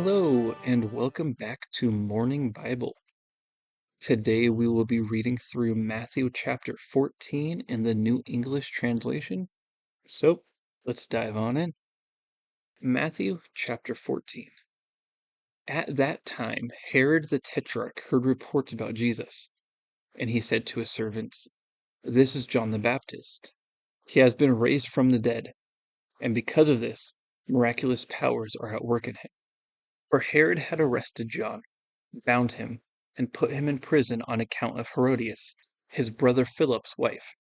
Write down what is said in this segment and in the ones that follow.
Hello, and welcome back to Morning Bible. Today we will be reading through Matthew chapter 14 in the New English translation. So let's dive on in. Matthew chapter 14. At that time, Herod the Tetrarch heard reports about Jesus, and he said to his servants, "This is John the Baptist. He has been raised from the dead, and because of this, miraculous powers are at work in him." For Herod had arrested John, bound him, and put him in prison on account of Herodias, his brother Philip's wife,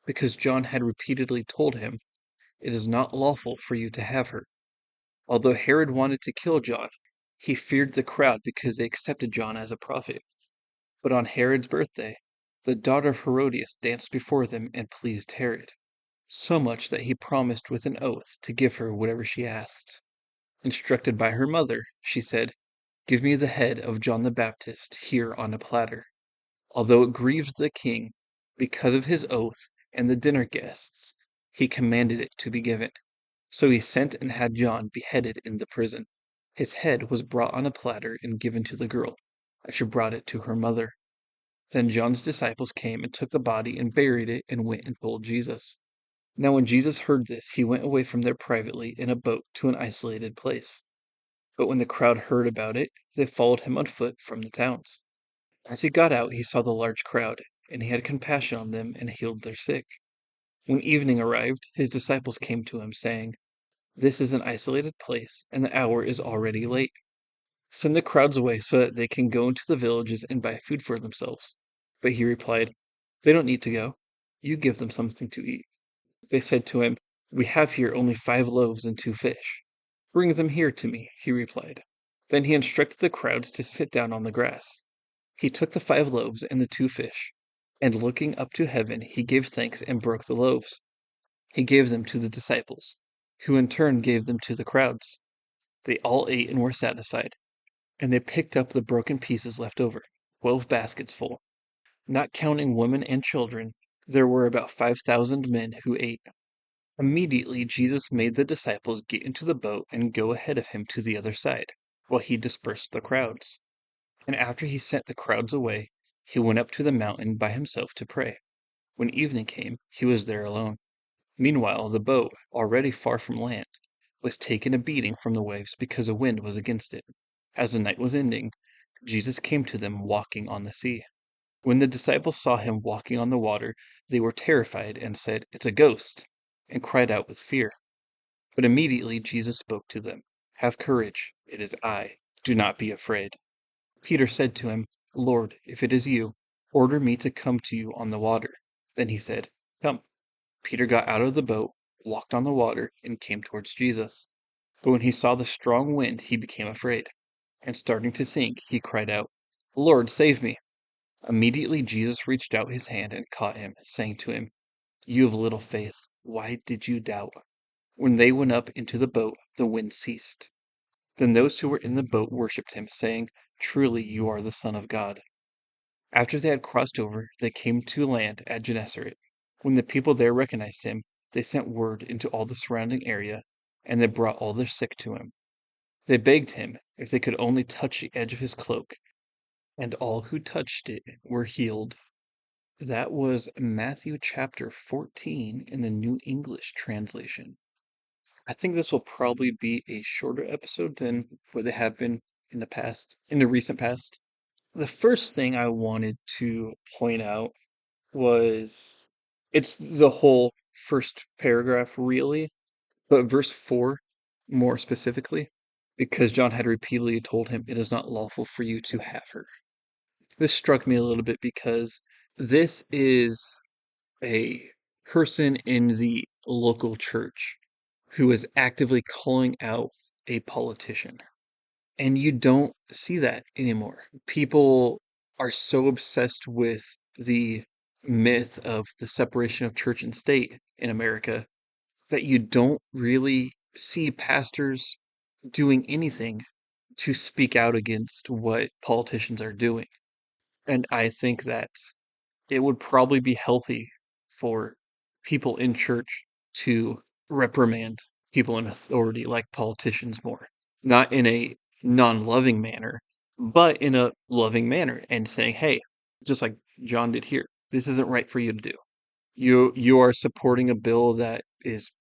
because John had repeatedly told him, "It is not lawful for you to have her." Although Herod wanted to kill John, he feared the crowd because they accepted John as a prophet. But on Herod's birthday, the daughter of Herodias danced before them and pleased Herod, so much that he promised with an oath to give her whatever she asked. Instructed by her mother, she said, "Give me the head of John the Baptist here on a platter." Although it grieved the king, because of his oath and the dinner guests, he commanded it to be given. So he sent and had John beheaded in the prison. His head was brought on a platter and given to the girl, and she brought it to her mother. Then John's disciples came and took the body and buried it and went and told Jesus. Now when Jesus heard this, he went away from there privately in a boat to an isolated place. But when the crowd heard about it, they followed him on foot from the towns. As he got out, he saw the large crowd, and he had compassion on them and healed their sick. When evening arrived, his disciples came to him, saying, "This is an isolated place, and the hour is already late. Send the crowds away so that they can go into the villages and buy food for themselves." But he replied, "They don't need to go. You give them something to eat." They said to him, "We have here only 5 loaves and 2 fish." "Bring them here to me," he replied. Then he instructed the crowds to sit down on the grass. He took the 5 loaves and the 2 fish, and looking up to heaven, he gave thanks and broke the loaves. He gave them to the disciples, who in turn gave them to the crowds. They all ate and were satisfied, and they picked up the broken pieces left over, 12 baskets full. Not counting women and children, there were about 5,000 men who ate. Immediately Jesus made the disciples get into the boat and go ahead of him to the other side, while he dispersed the crowds. And after he sent the crowds away, he went up to the mountain by himself to pray. When evening came, he was there alone. Meanwhile, the boat, already far from land, was taking a beating from the waves because a wind was against it. As the night was ending, Jesus came to them walking on the sea. When the disciples saw him walking on the water, they were terrified and said, "It's a ghost," and cried out with fear. But immediately Jesus spoke to them. "Have courage, it is I. Do not be afraid." Peter said to him, "Lord, if it is you, order me to come to you on the water." Then he said, "Come." Peter got out of the boat, walked on the water, and came towards Jesus. But when he saw the strong wind, he became afraid, and starting to sink, he cried out, "Lord, save me." Immediately Jesus reached out his hand and caught him, saying to him, "You have little faith, why did you doubt?" When they went up into the boat, the wind ceased. Then those who were in the boat worshipped him, saying, "Truly you are the Son of God." After they had crossed over, they came to land at Gennesaret. When the people there recognized him, they sent word into all the surrounding area, and they brought all their sick to him. They begged him if they could only touch the edge of his cloak, and all who touched it were healed. That was Matthew chapter 14 in the New English translation. I think this will probably be a shorter episode than what they have been in the recent past. The first thing I wanted to point out was it's the whole first paragraph, really, but verse 4 more specifically, because John had repeatedly told him, "It is not lawful for you to have her." This struck me a little bit because this is a person in the local church who is actively calling out a politician. And you don't see that anymore. People are so obsessed with the myth of the separation of church and state in America that you don't really see pastors doing anything to speak out against what politicians are doing. And I think that it would probably be healthy for people in church to reprimand people in authority like politicians more. Not in a non-loving manner, but in a loving manner and saying, hey, just like John did here, this isn't right for you to do. You are supporting a bill that is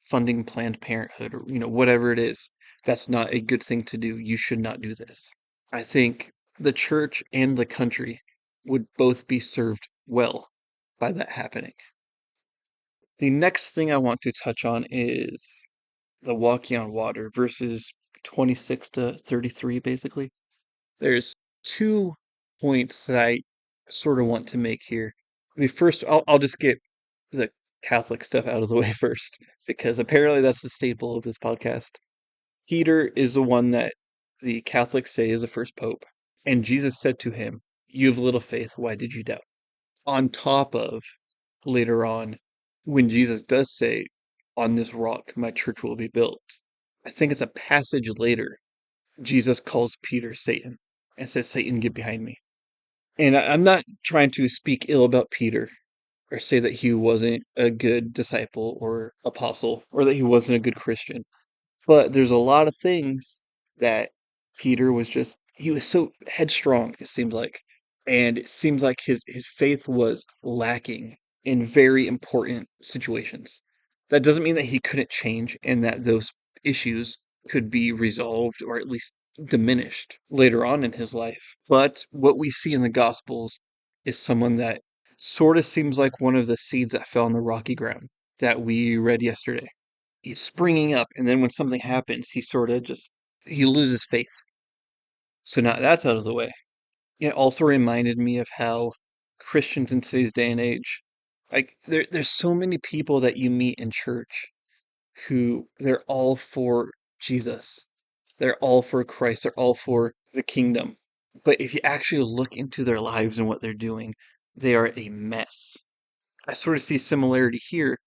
funding Planned Parenthood or whatever it is. That's not a good thing to do. You should not do this. I think the church and the country would both be served well by that happening. The next thing I want to touch on is the walking on water, verses 26 to 33, basically. There's 2 points that I sort of want to make here. First, I'll just get the Catholic stuff out of the way first, because apparently that's the staple of this podcast. Peter is the one that the Catholics say is the first pope, and Jesus said to him, "You have little faith, why did you doubt?" On top of, later on, when Jesus does say, "On this rock my church will be built," I think it's a passage later, Jesus calls Peter Satan and says, "Satan, get behind me." And I'm not trying to speak ill about Peter or say that he wasn't a good disciple or apostle or that he wasn't a good Christian. But there's a lot of things that Peter he was so headstrong, it seemed like. And it seemed like his faith was lacking in very important situations. That doesn't mean that he couldn't change and that those issues could be resolved or at least diminished later on in his life. But what we see in the Gospels is someone that sort of seems like one of the seeds that fell on the rocky ground that we read yesterday. He's springing up, and then when something happens, he sort of he loses faith. So now that's out of the way. It also reminded me of how Christians in today's day and age, like there's so many people that you meet in church who they're all for Jesus. They're all for Christ. They're all for the kingdom. But if you actually look into their lives and what they're doing, they are a mess. I sort of see similarity here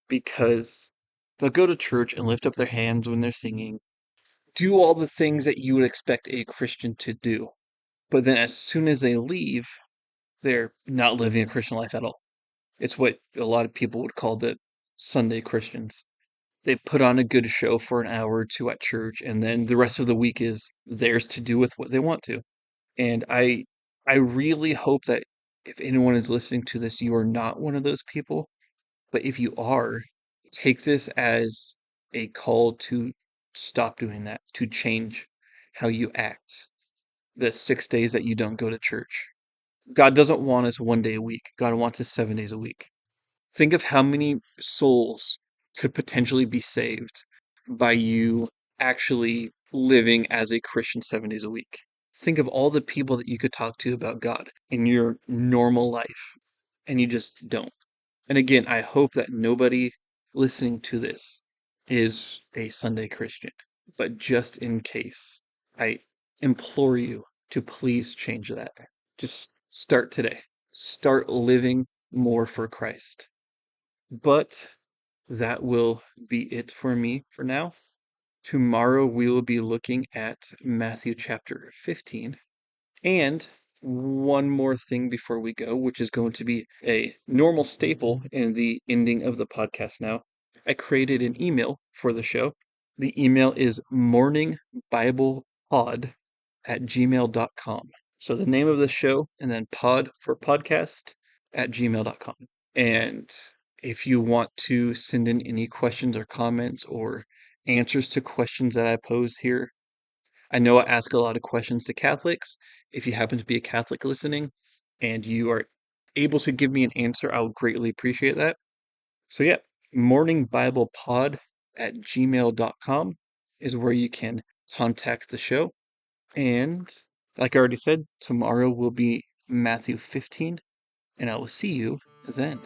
because they'll go to church and lift up their hands when they're singing, do all the things that you would expect a Christian to do. But then as soon as they leave, they're not living a Christian life at all. It's what a lot of people would call the Sunday Christians. They put on a good show for an hour or two at church, and then the rest of the week is theirs to do with what they want to. And I really hope that if anyone is listening to this, you are not one of those people. But if you are, take this as a call to stop doing that, to change how you act the 6 days that you don't go to church. God doesn't want us one day a week. God wants us 7 days a week. Think of how many souls could potentially be saved by you actually living as a Christian 7 days a week. Think of all the people that you could talk to about God in your normal life, and you just don't. And again, I hope that nobody listening to this is a Sunday Christian. But just in case, I implore you to please change that. Just start today. Start living more for Christ. But that will be it for me for now. Tomorrow we will be looking at Matthew chapter 15. And one more thing before we go, which is going to be a normal staple in the ending of the podcast now. I created an email for the show. The email is morningbiblepod@gmail.com. So the name of the show and then pod for podcast at gmail.com. And if you want to send in any questions or comments or answers to questions that I pose here, I know I ask a lot of questions to Catholics. If you happen to be a Catholic listening and you are able to give me an answer, I would greatly appreciate that. So, yeah, morningbiblepod@gmail.com is where you can contact the show. And like I already said, tomorrow will be Matthew 15, and I will see you then.